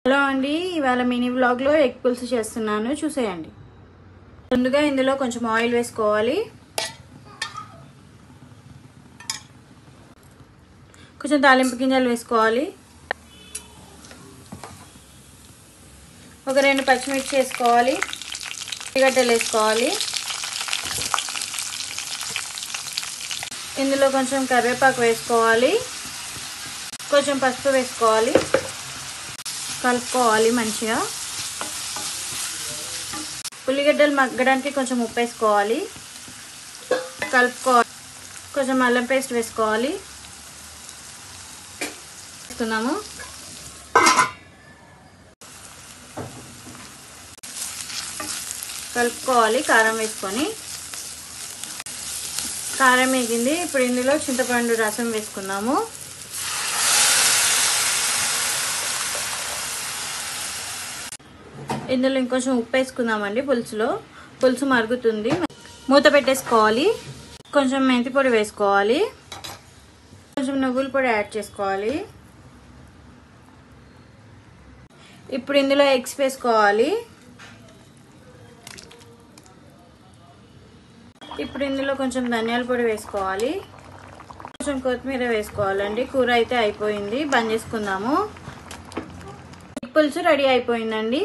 Hello అండి, ఇవాళ mini వ్లాగ్లో ఎగ్ పులుసు చేస్తున్నాను, చూసేయండి. ముందుగా ఇందులో కొంచెం ఆయిల్ వేసుకోవాలి, కొంచెం తాలింపు గింజలు వేసుకోవాలి, ఒక 2 పచ్చిమిర్చి వేసుకోవాలి, ఉల్లిగడ్డలు వేసుకోవాలి, ఇందులో కొంచెం కరివేపాకు వేసుకోవాలి, కొంచెం పసుపు వేసుకోవాలి, కలుపుకోవాలి మంచిగా. ఉల్లిగడ్డలు మగ్గడానికి కొంచెం ఉప్పు వేసుకోవాలి, కలుపుకోవాలి. కొంచెం అల్లం పేస్ట్ వేసుకోవాలి, వేస్తున్నాము. కలుపుకోవాలి కారం వేసుకొని. కారం వేగింది, ఇప్పుడు ఇందులో చింతపండు రసం వేసుకున్నాము. ఇందులో ఇంకొంచెం ఉప్పు వేసుకుందామండి. పులుసు మరుగుతుంది, మూత పెట్టేసుకోవాలి. కొంచెం మెంతి పొడి వేసుకోవాలి, కొంచెం నువ్వుల పొడి యాడ్ చేసుకోవాలి. ఇప్పుడు ఇందులో ఎగ్స్ వేసుకోవాలి. ఇప్పుడు ఇందులో కొంచెం ధనియాల పొడి వేసుకోవాలి, కొంచెం కొత్తిమీర వేసుకోవాలండి. కూర అయితే అయిపోయింది, బంద్ చేసుకుందాము. పులుసు రెడీ అయిపోయిందండి.